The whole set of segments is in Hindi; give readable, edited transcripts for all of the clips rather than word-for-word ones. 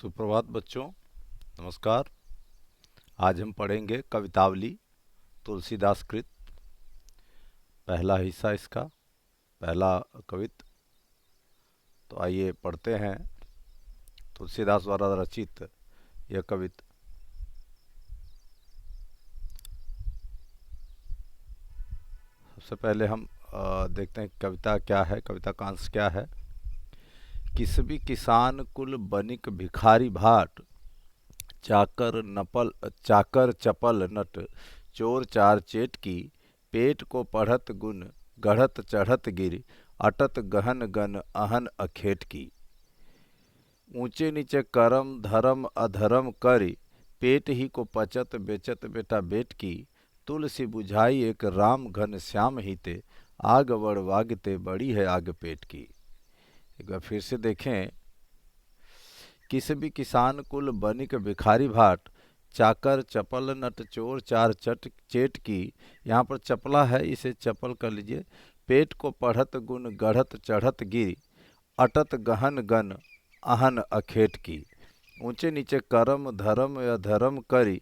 सुप्रभात बच्चों, नमस्कार। आज हम पढ़ेंगे कवितावली तुलसीदास कृत। पहला हिस्सा इसका, पहला कवित। तो आइए पढ़ते हैं तुलसीदास द्वारा रचित यह कवित। सबसे पहले हम देखते हैं कविता क्या है, कविता का अंश क्या है। किसबी किसान कुल बनिक भिखारी भाट, चाकर चपल नट, चोर चार चेट की, पेट को पढ़त गुण, गढ़त चढ़त गिर, अटत गहन गन अहन अखेट की। ऊंचे नीचे करम धर्म अधर्म करी, पेट ही को पचत बेचत बेटा बेट की। तुलसी बुझाई एक राम घन श्याम हिते, आग बड़ वागते बड़ी है आग पेट की। एक बार फिर से देखें। किस भी किसान कुल बनिक भिखारी भाट, चाकर चपल नट चोर चार चेट की। यहाँ पर चपला है, इसे चपल कर लीजिए। पेट को पढ़त गुण, गढ़त चढ़त गिर, अटत गहन गन अहन अखेट की। ऊंचे नीचे करम धर्म अधर्म करी,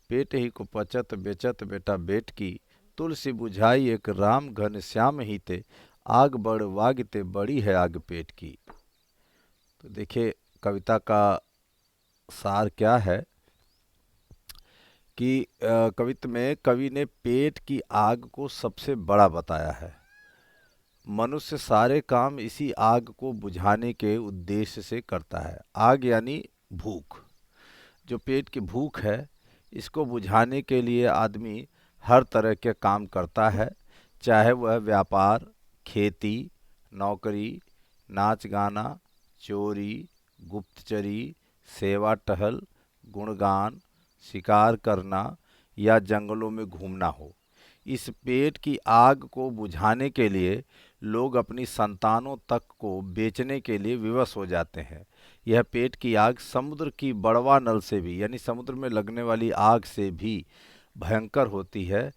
पेट ही को पचत बेचत बेटा बेट की। तुलसी बुझाई एक राम घन श्याम हिते, आग बड़ वागते बड़ी है आग पेट की। तो देखिए कविता का सार क्या है कि कविता में कवि ने पेट की आग को सबसे बड़ा बताया है। मनुष्य सारे काम इसी आग को बुझाने के उद्देश्य से करता है। आग यानी भूख, जो पेट की भूख है, इसको बुझाने के लिए आदमी हर तरह के काम करता है। चाहे वह व्यापार, खेती, नौकरी, नाच गाना, चोरी, गुप्तचरी, सेवा टहल, गुणगान, शिकार करना या जंगलों में घूमना हो। इस पेट की आग को बुझाने के लिए लोग अपनी संतानों तक को बेचने के लिए विवश हो जाते हैं। यह पेट की आग समुद्र की बड़वा नल से भी, यानी समुद्र में लगने वाली आग से भी भयंकर होती है।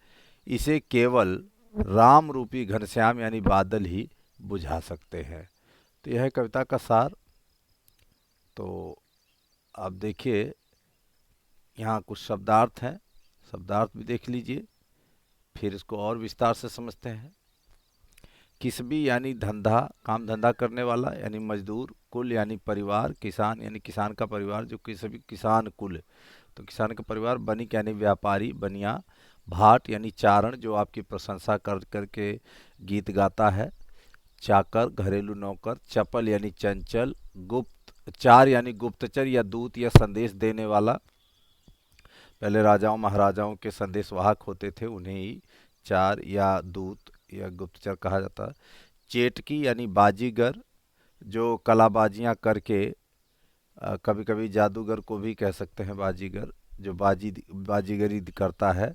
इसे केवल राम रूपी घनश्याम यानी बादल ही बुझा सकते हैं। तो यह है कविता का सार। तो आप देखिए यहाँ कुछ शब्दार्थ हैं, शब्दार्थ भी देख लीजिए, फिर इसको और विस्तार से समझते हैं। किसबी यानी धंधा, काम धंधा करने वाला यानी मजदूर। कुल यानी परिवार। किसान यानी किसान का परिवार, जो किसबी किसान कुल, तो किसान का परिवार। बनिक यानी व्यापारी, बनिया। भाट यानी चारण, जो आपकी प्रशंसा कर करके गीत गाता है। चाकर घरेलू नौकर। चपल यानी चंचल। गुप्त चार यानी गुप्तचर या दूत या संदेश देने वाला। पहले राजाओं महाराजाओं के संदेशवाहक होते थे, उन्हें ही चार या दूत या गुप्तचर कहा जाता है। चेटकी यानी बाजीगर, जो कलाबाजियां करके, कभी कभी जादूगर को भी कह सकते हैं बाजीगर, जो बाजीगरी करता है।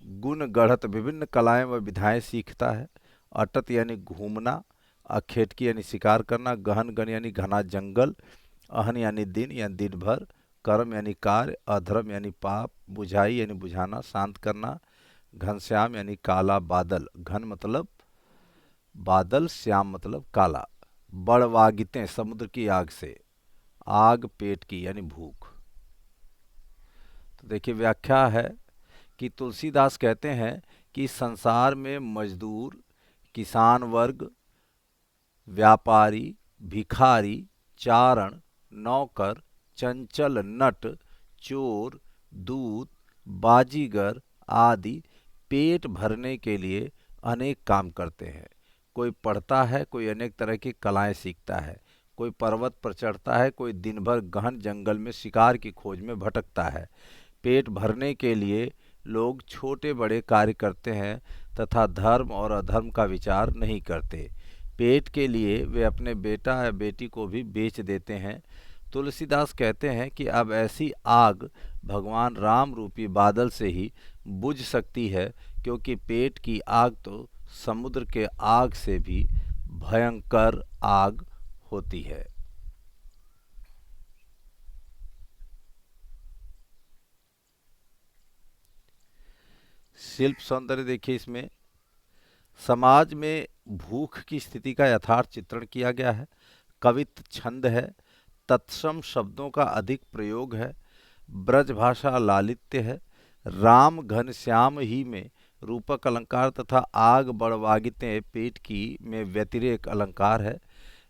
गुण गढ़त विभिन्न कलाएं व विधाएं सीखता है। अटत यानी घूमना। अखेटकी यानी शिकार करना। गहन गण यानी घना जंगल। अहन यानी दिन या दिन भर। कर्म यानी कार्य। अधर्म यानी पाप। बुझाई यानी बुझाना, शांत करना। घनश्याम यानी काला बादल। घन मतलब बादल, श्याम मतलब काला। बड़वागितें समुद्र की आग से। आग पेट की यानी भूख। तो देखिए व्याख्या है कि तुलसीदास कहते हैं कि संसार में मजदूर, किसान वर्ग, व्यापारी, भिखारी, चारण, नौकर, चंचल नट, चोर, दूत, बाजीगर आदि पेट भरने के लिए अनेक काम करते हैं। कोई पढ़ता है, कोई अनेक तरह की कलाएं सीखता है, कोई पर्वत पर चढ़ता है, कोई दिन भर गहन जंगल में शिकार की खोज में भटकता है। पेट भरने के लिए लोग छोटे बड़े कार्य करते हैं तथा धर्म और अधर्म का विचार नहीं करते। पेट के लिए वे अपने बेटा या बेटी को भी बेच देते हैं। तुलसीदास कहते हैं कि अब ऐसी आग भगवान राम रूपी बादल से ही बुझ सकती है, क्योंकि पेट की आग तो समुद्र के आग से भी भयंकर आग होती है। शिल्प सौंदर्य देखिए इसमें। समाज में भूख की स्थिति का यथार्थ चित्रण किया गया है। कवित्त छंद है। तत्सम शब्दों का अधिक प्रयोग है, ब्रज भाषा लालित्य है, राम घन श्याम ही में रूपक अलंकार तथा आग बड़वागितें पेट की में व्यतिरेक अलंकार है।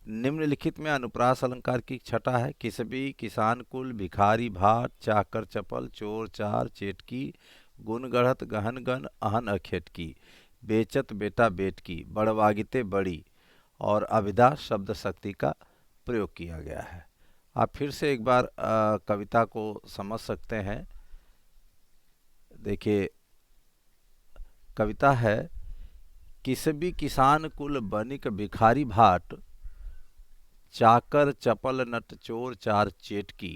निम्नलिखित में अनुप्रास अलंकार की छटा है। किसबी, किसान कुल, भिखारी भाट, चाकर चपल, चोर चार, चेटकी, गुण गढ़त, गहन गन, अहन अखेटकी, बेचत बेटा बेटकी, बड़वागिते बड़ी और अभिधा शब्द शक्ति का प्रयोग किया गया है। आप फिर से एक बार कविता को समझ सकते हैं। देखिए, कविता है, किसबी किसान कुल बनिक भिखारी भाट, चाकर चपल नट चोर चार चेटकी,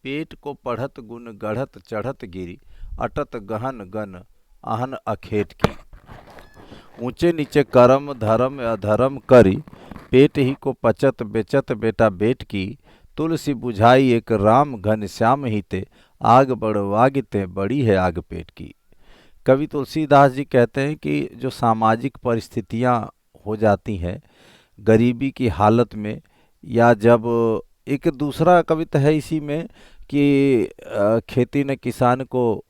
पेट को पढ़त गुण गढ़त चढ़त गिरी, अटत गहन गन अहन अखेट की। ऊंचे नीचे कर्म धर्म अधर्म करी, पेट ही को पचत बेचत बेटा बेट की, तुलसी बुझाई एक राम घन श्याम ही ते, आग बड़वागिते बड़ी है आग पेट की। कवि तुलसीदास जी कहते हैं कि जो सामाजिक परिस्थितियां हो जाती हैं गरीबी की हालत में, या जब एक दूसरा कविता है इसी में कि खेती न किसान को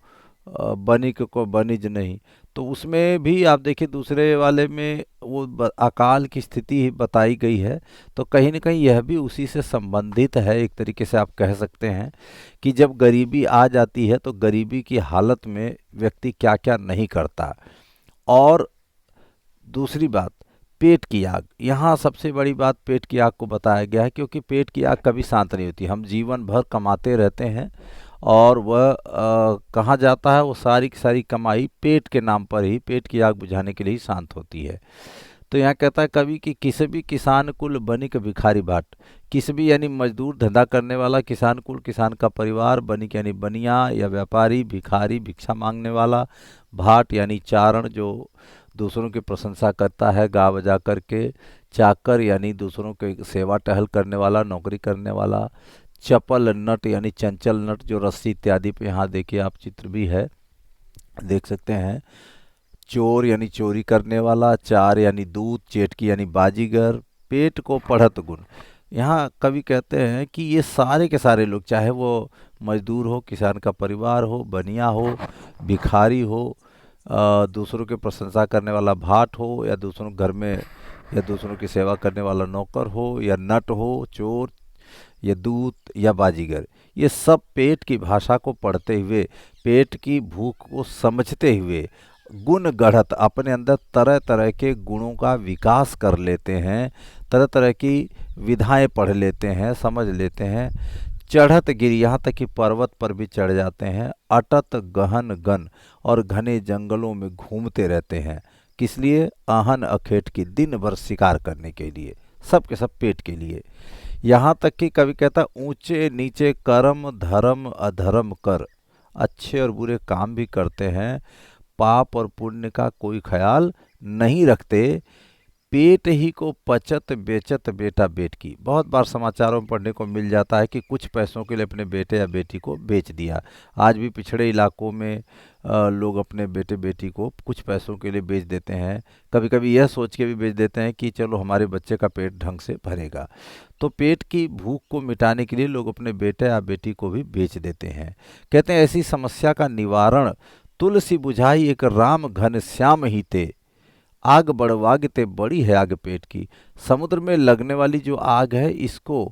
बनिक को बनिज नहीं, तो उसमें भी आप देखिए दूसरे वाले में वो अकाल की स्थिति ही बताई गई है। तो कहीं न कहीं यह भी उसी से संबंधित है, एक तरीके से आप कह सकते हैं कि जब गरीबी आ जाती है तो गरीबी की हालत में व्यक्ति क्या क्या नहीं करता। और दूसरी बात, पेट की आग, यहाँ सबसे बड़ी बात पेट की आग को बताया गया है, क्योंकि पेट की आग कभी शांत नहीं होती। हम जीवन भर कमाते रहते हैं और वह कहाँ जाता है, वो सारी की सारी कमाई पेट के नाम पर ही, पेट की आग बुझाने के लिए ही शांत होती है। तो यहाँ कहता है कवि कि किसबी किसान कुल बनिक भिखारी बाट। किसबी यानी मजदूर धंधा करने वाला, किसान कुल किसान का परिवार, बनिक यानी बनिया या व्यापारी, भिखारी भिक्षा मांगने वाला, भाट यानी चारण जो दूसरों की प्रशंसा करता है गा बजा करके, चाकर यानी दूसरों के सेवा टहल करने वाला, नौकरी करने वाला, चपल नट यानी चंचल नट जो रस्सी इत्यादि पे, यहाँ देखिए आप चित्र भी है देख सकते हैं, चोर यानी चोरी करने वाला, चार यानी दूध, चेटकी यानी बाजीगर, पेट को पढ़त गुण। यहाँ कवि कहते हैं कि ये सारे के सारे लोग, चाहे वो मजदूर हो, किसान का परिवार हो, बनिया हो, भिखारी हो, दूसरों की प्रशंसा करने वाला भाट हो, या दूसरों घर में या दूसरों की सेवा करने वाला नौकर हो, या नट हो, चोर या दूत या बाजीगर, ये सब पेट की भाषा को पढ़ते हुए, पेट की भूख को समझते हुए, गुण गढ़त अपने अंदर तरह तरह के गुणों का विकास कर लेते हैं, तरह तरह की विधाएं पढ़ लेते हैं, समझ लेते हैं, चढ़त गिरी यहाँ तक कि पर्वत पर भी चढ़ जाते हैं, अटत गहन गन और घने जंगलों में घूमते रहते हैं। किस लिए? आहन अखेट की, दिन भर शिकार करने के लिए, सब के सब पेट के लिए। यहाँ तक कि कवि कहता ऊंचे नीचे कर्म धर्म अधर्म कर, अच्छे और बुरे काम भी करते हैं, पाप और पुण्य का कोई ख्याल नहीं रखते, पेट ही को पचत बेचत बेटा बेट की। बहुत बार समाचारों में पढ़ने को मिल जाता है कि कुछ पैसों के लिए अपने बेटे या बेटी को बेच दिया। आज भी पिछड़े इलाकों में लोग अपने बेटे बेटी को कुछ पैसों के लिए बेच देते हैं, कभी कभी यह सोच के भी बेच देते हैं कि चलो हमारे बच्चे का पेट ढंग से भरेगा। तो पेट की भूख को मिटाने के लिए लोग अपने बेटे या बेटी को भी बेच देते हैं। कहते हैं ऐसी समस्या का निवारण तुलसी बुझाई एक राम घन श्याम ही ते, आग बड़वागते बड़ी है आग पेट की। समुद्र में लगने वाली जो आग है इसको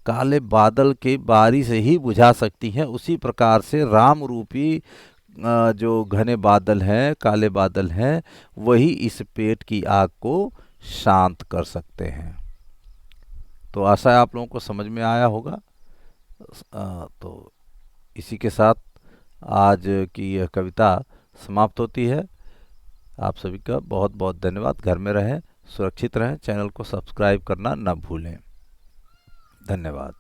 काले बादल के बारी से ही बुझा सकती हैं, उसी प्रकार से राम रूपी जो घने बादल हैं, काले बादल हैं, वही इस पेट की आग को शांत कर सकते हैं। तो आशा है आप लोगों को समझ में आया होगा। तो इसी के साथ आज की यह कविता समाप्त होती है। आप सभी का बहुत बहुत धन्यवाद। घर में रहें, सुरक्षित रहें, चैनल को सब्सक्राइब करना न भूलें। धन्यवाद।